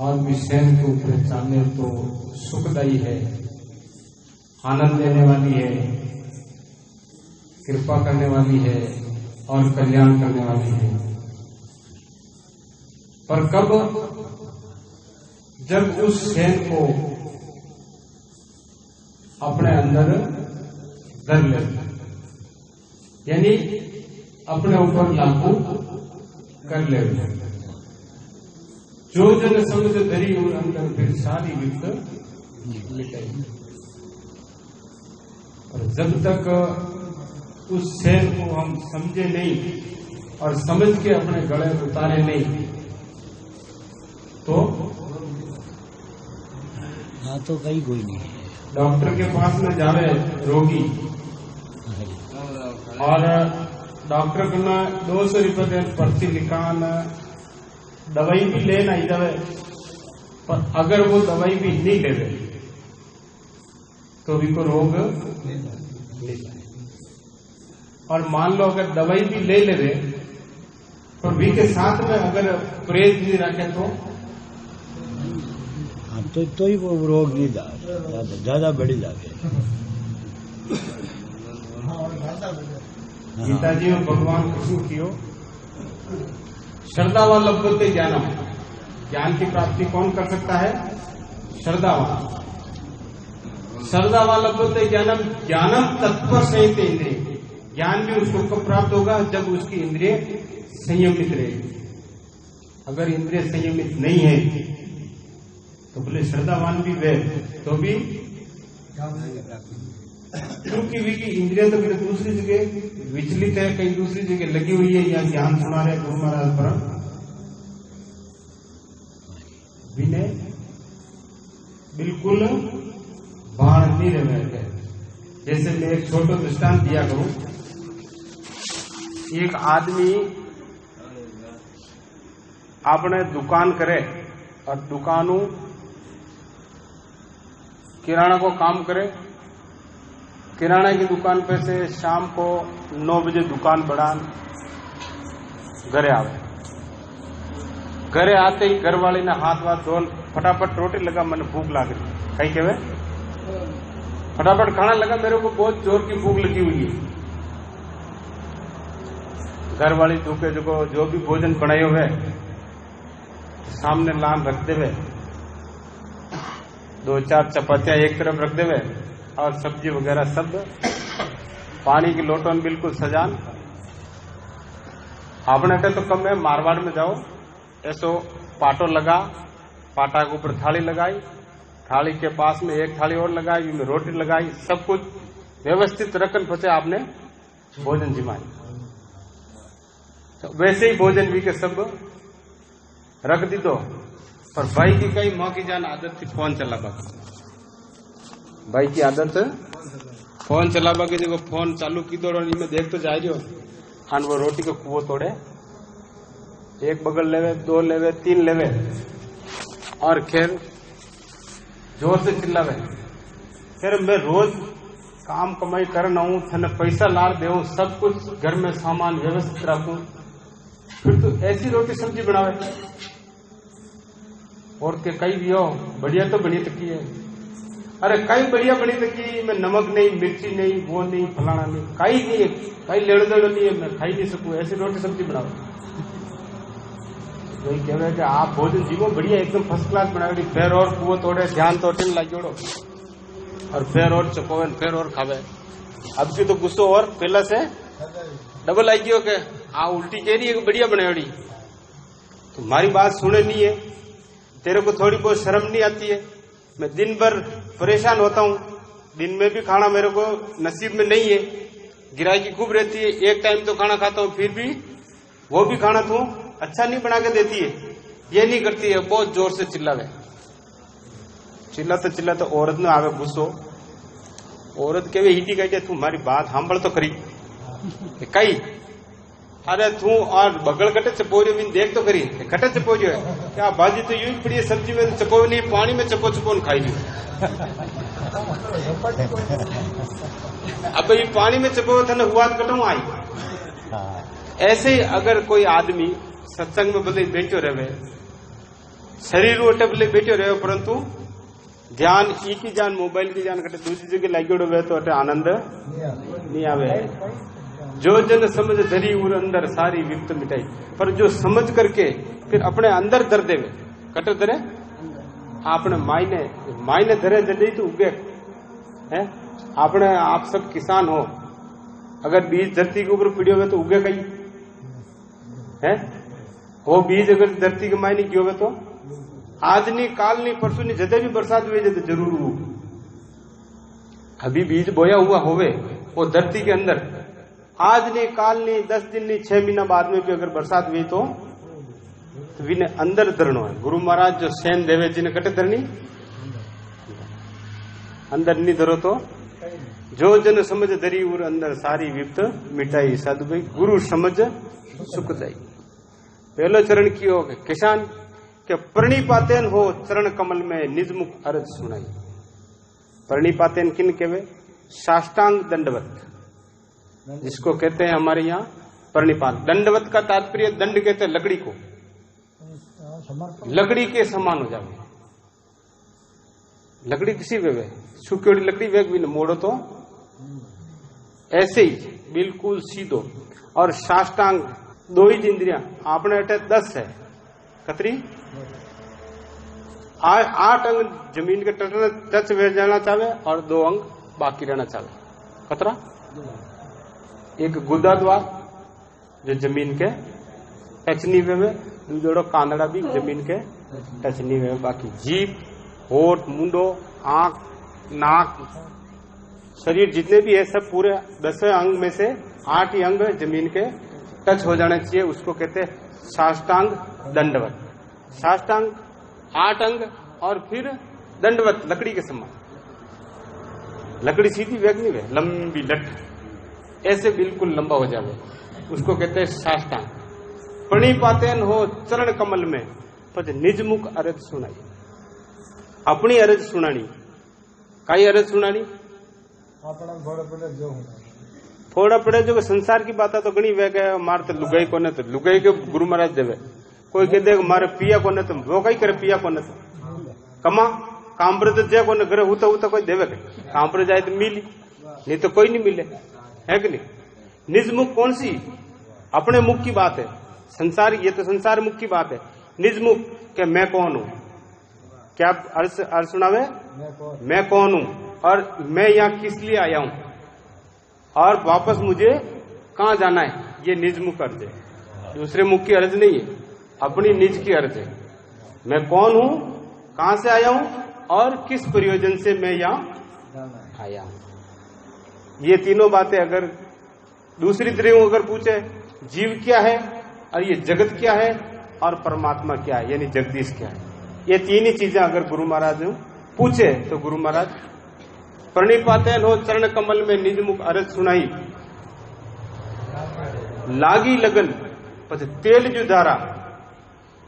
और भी सहन को पहचाने तो सुखदायी है, आनंद देने वाली है, कृपा करने वाली है और कल्याण करने वाली है। पर कब? जब उस सहन को अपने अंदर धर ले, यानी अपने ऊपर लागू कर ले। जो जन समझ धरी और अंदर फिर सारी विपद मिटाई। और जब तक उस सहन को हम समझे नहीं और समझ के अपने गले उतारे नहीं तो तो कहीं कोई नहीं। डॉक्टर के पास में जावे रोगी और डॉक्टर को ना 200 रुपये पर्ची लिखान, दवाई भी लेना ही दवे, पर अगर वो दवाई भी नहीं ले रहे तो भी को रोग नहीं पाए। और मान लो अगर दवाई भी ले रहे पर भी के साथ में अगर परहेज नहीं रखे तो ही वो रोग नहीं ज्यादा बढ़ी जाते। गीता जी में भगवान कृष्ण कियो श्रद्धावान लभते ज्ञानम। ज्ञान की प्राप्ति कौन कर सकता है? श्रद्धावान। श्रद्धावान लभते ज्ञानम, ज्ञानम तत्पर संयत इंद्रिय। ज्ञान भी उसको कब प्राप्त होगा? जब उसकी इंद्रिय संयमित रहेगी। अगर इंद्रिय संयमित नहीं है तो बोले श्रद्धावान भी वे तो भी, क्योंकि वी की इंद्रिया तो फिर दूसरी जगह विचलित है, कहीं दूसरी जगह लगी हुई है, या ज्ञान सुना रहे गुरु महाराज पर विनय बिल्कुल बाहर नहीं रहे। जैसे मैं एक छोटा दृष्टांत दिया करूं। एक आदमी आपने दुकान करे और दुकानों किराना को काम करे, किराना की दुकान पे से शाम को 9 बजे दुकान बढ़ान घरे आवे। घरे आते ही घर वाले ने हाथ वाथ धोन फटाफट रोटी लगा, मैंने भूख लाग रही। कहीं कहे फटाफट खाना लगा, मेरे को बहुत जोर की भूख लगी हुई है। घर वाली धूके जो भी भोजन बनाए हुए सामने लान रख देवे, 2-4 चपातियां एक तरफ रख देवे और सब्जी वगैरह सब, पानी की लोटन बिल्कुल सजान। आपने तो कम है, मारवाड़ में जाओ ऐसो पाटो लगा, पाटा के ऊपर थाली लगाई, थाली के पास में एक थाली और लगाई, जिसमें रोटी लगाई, सब कुछ व्यवस्थित रखन पचे आपने भोजन जिमाई। तो वैसे ही भोजन भी के सब रख दी। तो पर भाई की कई माँ की जान आदत थी फोन चलाबा की। भाई की आदत फोन चलाबा की, देखो फोन चालू की दो में देख तो जा रही हो, खान वो रोटी को कुओं तोड़े, एक बगल लेवे, 2 लेवे, 3 लेवे और खैर जोर से चिल्लावे, खैर मैं रोज काम कमाई करना हूं, थने पैसा लार देऊं, सब कुछ घर में सामान व्यवस्थित रखूं, फिर तो ऐसी रोटी सब्जी बनावे। और के कई भी हो बढ़िया तो बनी तकी है, अरे कई बढ़िया बनी तकी, मैं नमक नहीं, मिर्ची नहीं, वो नहीं, फलाना नहीं, कई नहीं है, कई लेड़ देड़ नहीं है, मैं खाई नहीं सकूं, ऐसी रोटी सब्जी बनाओ। वही कह रहे कि आप भोजन जीवो बढ़िया एकदम फर्स्ट क्लास बनाओ, फिर और कुओं तोड़े, ध्यान तोड़े ला जोड़ो और फिर और चपोवे, फिर और खावे। अब की तो गुस्सो और पहला से डबल आई गयो के आ उल्टी कह रही है कि बढ़िया बनाओड़ी, तुम्हारी बात सुने नहीं है, तेरे को थोड़ी बहुत शर्म नहीं आती है। मैं दिन भर परेशान होता हूँ, दिन में भी खाना मेरे को नसीब में नहीं है, गिराकी खूब रहती है, एक टाइम तो खाना खाता हूँ, फिर भी वो भी खाना तू अच्छा नहीं बना के देती है, ये नहीं करती है, बहुत जोर से चिल्लावे। चिल्लाते औरत ने आवे गुस्सो, औरत के वे हिटी कहते तू हमारी बात सांभल तो करी कई, अरे तू और बगल कटे चपोरियो भी देख तो करी, कटे चपोरियो है क्या, भाजी तो यूं पड़ी है, सब्जी में तो चपो नहीं, पानी में चपो चपोन खाई ली। अब ये पानी में चपो था ना, हुआ कटू आई। ऐसे ही अगर कोई आदमी सत्संग में बदले बैठो रहे शरीर वो टेबले बैठे रहो परंतु ध्यान ई की जान मोबाइल की जान कटे दूसरी जगह लागेड़ो वे तो अटे आनंद नहीं आवे। जो जन समझ धरी उर अंदर सारी विपत मिटाई, पर जो समझ करके फिर अपने अंदर धर देवे कटे धरे आपने मायने धरे जल्दी तो उगे है। आपने आप सब किसान हो, अगर बीज धरती के ऊपर पड़ियो हुए तो उगे कहीं है। वो बीज अगर धरती के मायने क्यों हुए तो आज नहीं काल नहीं परसों नहीं जदे भी बरसात हुई जब जरूर हो। अभी बीज बोया हुआ होवे वो धरती के अंदर, आज नहीं काल नहीं 10 दिन नहीं 6 महीना बाद में भी अगर बरसात हुई तो विने अंदर धरनो है। गुरु महाराज जो सेन देवे जी ने कटे धरनी अंदर नहीं धरो तो जो जन समझ धरी उर अंदर सारी विपत मिटाई। साधु भाई गुरु समझ सुख जाई। पहलो चरण की हो किसान के प्रणिपातेन हो चरण कमल में निज मुख अर्ज सुनाई। प्रणिपातेन किन केवे? साष्टांग दंडवत, जिसको कहते हैं हमारे यहाँ प्रणिपात। दंडवत का तात्पर्य दंड कहते हैं लकड़ी को, लकड़ी के समान हो जावे। लकड़ी किसी वे सूखी हुई लकड़ी वेग भी न मोड़ो तो ऐसे ही बिल्कुल सीधो। और साष्टांग 2 ही इंद्रियां आपने अटे 10 है कतरी 8 अंग जमीन के टच वे जाना चाहे और 2 अंग बाकी रहना चाहे। कतरा? एक गुदा द्वार जो जमीन के टच नहीं हुए, दूसरो कांदड़ा भी जमीन के टच नहीं हुए। बाकी जीभ, होठ, मुंडो, आंख, नाक, शरीर जितने भी है सब पूरे 10 अंग में से 8 ही अंग जमीन के टच हो जाने चाहिए। उसको कहते हैं साष्टांग दंडवत। साष्टांग 8 अंग और फिर दंडवत लकड़ी के समान। लकड़ी सीधी वेग नहीं वे, लंबी लट ऐसे बिल्कुल लंबा हो जावे, उसको कहते हैं साष्टांग। प्रणिपातेन हो चरण कमल में तो निज मुख अरज सुनाई। अपनी अरज सुनानी। काई अरज सुनानी? थोड़ा पड़े जो संसार की बात है तो गणी वे गए मार तो लुगाई को न तो लुगाई के गुरु महाराज देवे। कोई कह दे मारे पिया को न तो वो कई करे पिया को न तो कमा काम पर तो जय को न करे होता कोई देवे काम पर जाए तो मिली, नहीं तो कोई नहीं मिले, है कि नहीं? निज मुख कौन सी? अपने मुख की बात है। संसार ये तो संसार मुख की बात है। निज मुख के मैं कौन हूं? क्या अर्थ सुनावे? मैं कौन हूं और मैं यहाँ किस लिए आया हूं और वापस मुझे कहां जाना है, ये निज मुख अर्ज है। दूसरे मुख की अर्ज नहीं है, अपनी निज की अर्ज है। मैं कौन हूं, कहां से आया हूं और किस प्रयोजन से मैं यहां आया हूं। ये तीनों बातें अगर दूसरी तरह अगर पूछे जीव क्या है और ये जगत क्या है और परमात्मा क्या है यानी जगदीश क्या है, ये 3 ही चीजें अगर गुरु महाराज पूछे तो गुरु महाराज प्रणिपातेन हो चरण कमल में निज मुख अरज सुनाई। लागी लगन पछ तेल जो धारा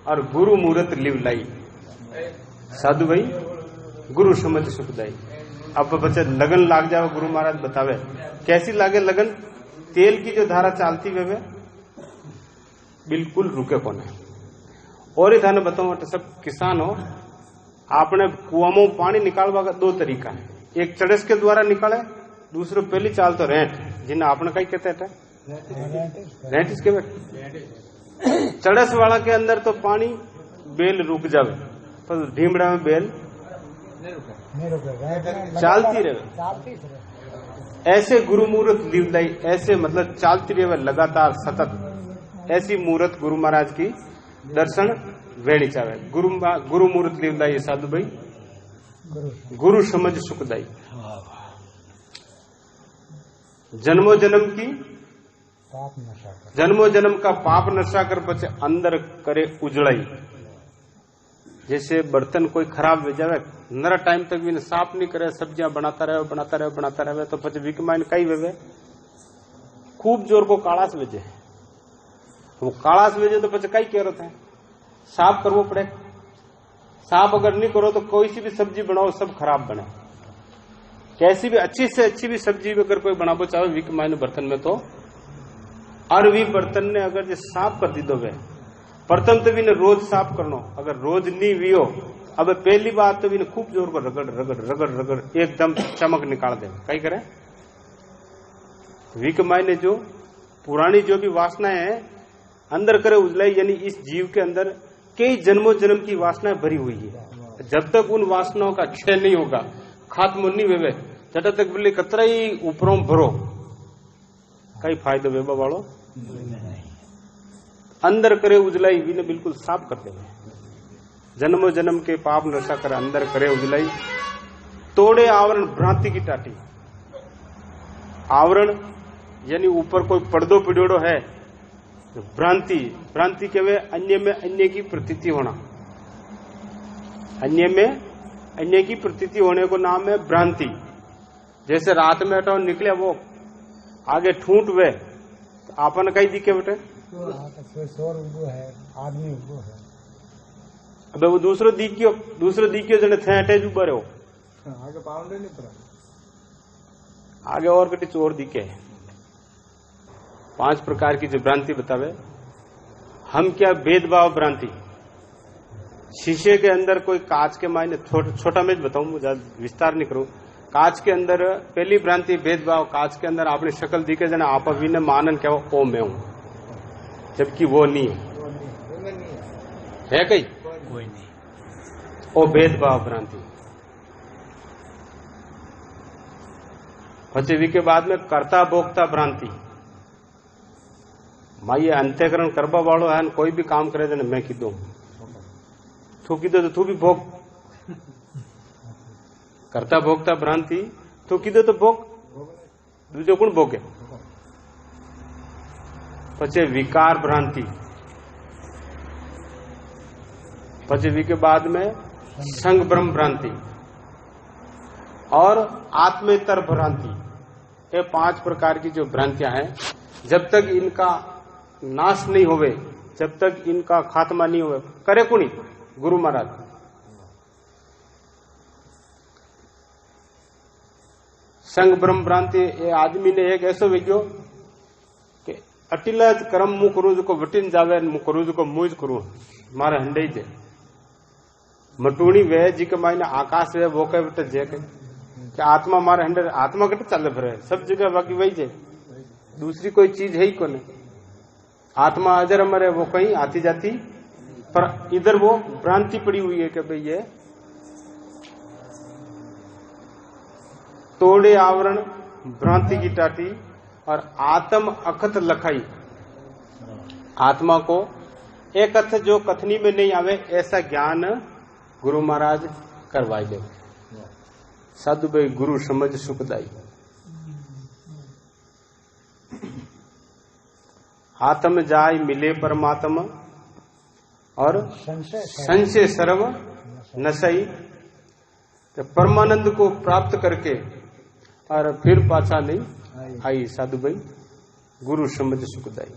और गुरु मूरत लिव लाई। साधु भाई गुरु समझ सुखदाई। अब बच्चे लगन लाग जाओ, गुरु महाराज बतावे कैसी लागे लगन। तेल की जो धारा चालती वे बिल्कुल रुके कौन है। और थाने बताऊं सब किसान हो, आपने कुआं में पानी निकालवा का 2 तरीका है। एक चड़स के द्वारा निकाले, दूसरो पहली चाल तो रेंट, जिन्हें आपने कहीं कहते हैं रेंट इसके बैठ। चड़स वाला के अंदर तो पानी बेल रुक जावे, पर ढीमड़ा में बेल चालती रहे। ऐसे गुरु मूर्त लिवलाई, ऐसे मतलब चालती रहे लगातार सतत। ऐसी मूर्त गुरु महाराज की दर्शन वेणी चावे। गुरु मूर्त लिवलाई साधु भाई गुरु समझ सुखदाई। जन्मों जन्म की जन्मों जन्म का पाप नशा कर बचे अंदर करे उजड़ाई। जैसे बर्तन कोई खराब हो जावे, नरा टाइम तक भी साफ नहीं करे, सब्जियां बनाता रहे तो पचे विकमाइन कई वे खूब जोर को कालास वेजे। वो कालास वेजे तो पचे कई कह रहे थे साफ करवो पड़े। साफ अगर नहीं करो तो कोई सी भी सब्जी बनाओ सब खराब बने। कैसी भी अच्छी से अच्छी भी सब्जी अगर कोई बनाबो चाहे विकमाइन बर्तन में तो और भी बर्तन ने अगर जो साफ कर दी दो वे प्रथम तो भी रोज साफ करनो, अगर रोज नहीं वियो, अब पहली बात तो भी खूब जोर कर रगड़ रगड़ रगड़ रगड़ एकदम चमक निकाल दे। कई करे वीक मायने जो पुरानी जो भी वासनाएं है अंदर करे उजलाई, यानी इस जीव के अंदर कई जन्मों जन्म की वासनाएं भरी हुई है। जब तक उन वासनाओं का क्षय नहीं होगा, खात्म नहीं वेवे, जब तक बोले कतरा ही ऊपरों भरो, कई फायदो वेबा वालों अंदर करे उजलाई भी ने बिल्कुल साफ कर देवे। जन्मों जन्म के पाप नशा कर अंदर करे उजलाई, तोड़े आवरण भ्रांति की टाटी। आवरण यानी ऊपर कोई पर्दो पिड़ोड़ो है, भ्रांति, भ्रांति के वे अन्य में अन्य की प्रतीति होना, अन्य में अन्य की प्रतीति होने को नाम है भ्रांति। जैसे रात में हटाओ निकले वो आगे ठूंठ वे तो आपन कहीं दिखे बेटे शोर उगो है, आदमी उगो है। अबे वो दूसरो दिखियो जने थे हटे जू बरे हो आगे पाउंडे नहीं पड़ा, आगे और कटी चोर दिखे। 5 प्रकार की जो भ्रांति बतावे, हम क्या भेदभाव भ्रांति। शीशे के अंदर कोई कांच के मायने छोटा मैं बताऊं, मुझे विस्तार नहीं करूं। कांच के अंदर पहली भ्रांति भेदभाव, कांच के अंदर अपनी शक्ल दिखे जना आप भी ने मानन क्या ओ मैं हूं, जबकि वो नहीं है कहीं कोई नहीं, ओ भेदभाव भ्रांति। पचवी के बाद में कर्ता भोक्ता भ्रांति। माई अंत्यकरण करवा वालों है, कोई भी काम करे जने मैं कीधो तू कीधो तो तू भी भोग। कर्ता भोक्ता भ्रांति, तू कीधो तो भोग, दूजो कौन भोगे। पचे विकार भ्रांति। पचवी के बाद में संग ब्रह्म भ्रांति और आत्मेतर भ्रांति। ये 5 प्रकार की जो भ्रांतियां हैं, जब तक इनका नाश नहीं होवे, जब तक इनका खात्मा नहीं होवे, करे कुणी गुरु महाराज। संग ब्रह्म भ्रांति, ये आदमी ने एक ऐसो विज्ञो कि अटिला कर्म मु करू जो को वटिन जावे, मु करू जो को मुझ करू मारे हंडे जे मटूणी वे जी के मायने आकाश वे वो कहे बेटे जे कि आत्मा मारे हंडे, आत्मा कटे चल फिरे सब जगह, बाकी वही जे दूसरी कोई चीज है ही कोने। आत्मा अजर अमर है, वो कहीं आती जाती, पर इधर वो भ्रांति पड़ी हुई है कि भाई ये तोड़े आवरण भ्रांति की टाटी और आत्म अखत लखाई। आत्मा को एक अर्थ जो कथनी में नहीं आवे ऐसा ज्ञान गुरु महाराज करवाई दे। साधु भाई गुरु समझ सुखदाई। आत्म जाय मिले परमात्मा और संशय सर्व नशई। तो परमानंद को प्राप्त करके और फिर पाछा नहीं आई साधु भाई गुरु समझ सुखदाई।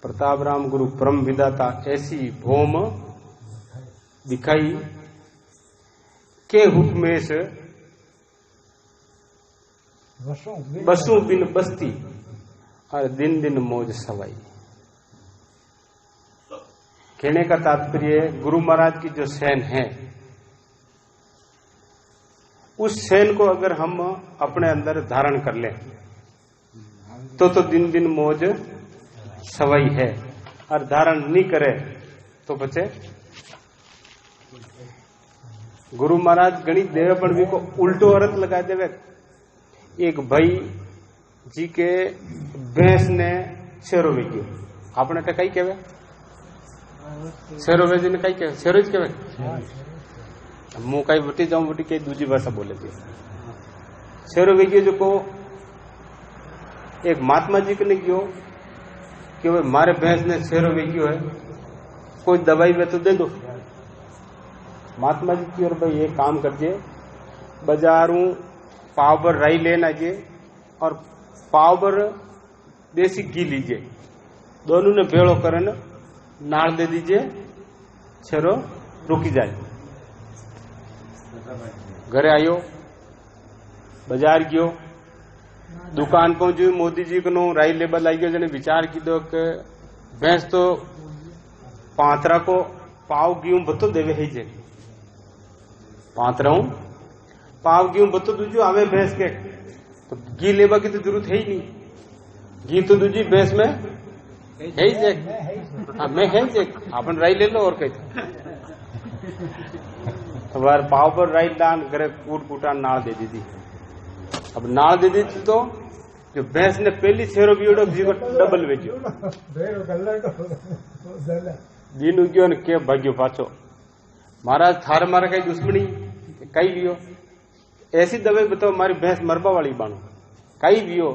प्रताप राम गुरु परम विदाता ऐसी भौम दिखाई के हुक्मेश बसों बिन बस्ती और दिन दिन मौज सवाई। कहने का तात्पर्य गुरु महाराज की जो सेन है, उस सेन को अगर हम अपने अंदर धारण कर लें तो दिन दिन मौज सवाई है, और धारण नहीं करे तो बचे। गुरु महाराज गणित देवे पण भी को उल्टो अर्थ लगा देवे। एक भाई जी के भैंस ने शेरो वेग्यो, आपने तो कई कहवे शेरो वेजी ने कई कहवे, शेरो ज कहवे। मु कई बटी जाऊं बटी कई दूसरी भाषा बोले थी। शेरो वेग्यो जो को एक महात्मा जी के ने गयो कि भाई मारे भैंस ने शेरो वेग्यो है, कोई दवाई वे तो दे दो। महात्मा जी की और भाई ये काम करजे, बाजारू पाव भर राई लेना जे और पाव भर देसी घी लीजिए, दोनों ने भेड़ो करन नाल दे दीजिए, शेरो रुकी जाए। घरे आयो, बाजार गयो, दुकान पहुंची मोदी जी को राई लेबल आई गयो जने विचार कीधो के भैंस तो 5 को पाव गेहूं बतो देवे ही जे 5 पाव गेहूं बतो दूजो आवे भैंस के तो घी लेबा की तो जरूरत है ही नहीं। घी तो दूजी भैंस में है ही जे मैं है जे अपन राई ले लो और कहीं तो बार पाव पर राई दान करे कूटा नाल दे दी थी। अब नाल दे दी थी तो जो भैंस ने पहली छेरो बीड़ो जी को डबल वेचो दिन उग्यो ने के भाग्यो पाछो महाराज थार मारे कई दुश्मनी कई लियो ऐसी दवाई बताओ मारी भैंस मरबा वाली बाणो कई लियो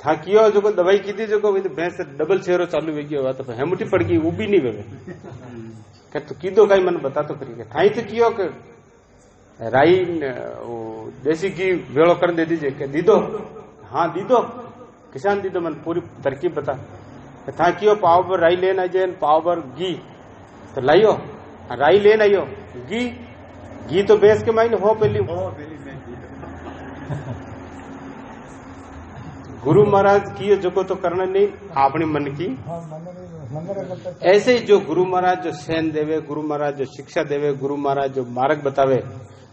था कियो जो को दवाई की थी जो को भैंस डबल छेरो चालू वे गयो तो हेमुटी पड़ गई वो भी नहीं वेवे के तो कीधो कई मन बता तो करी थाई तो कियो के राई देसी घी वेड़ो कर दे दीजिए के दीदो हाँ दीदो किसान दीदो मन पूरी तरकीब बता था कियो पाव पर राई लेना जे पाव पर घी तो लाइयो राई लेना आइयो घी तो भैंस के मायने हो पहली गुरु महाराज की जो तो करना नहीं अपने मन की ऐसे ही जो गुरु महाराज जो सैन देवे गुरु महाराज जो शिक्षा देवे गुरु महाराज जो मार्ग बतावे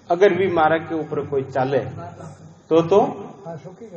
अगर भी मार्ग के ऊपर कोई चाले तो सुखी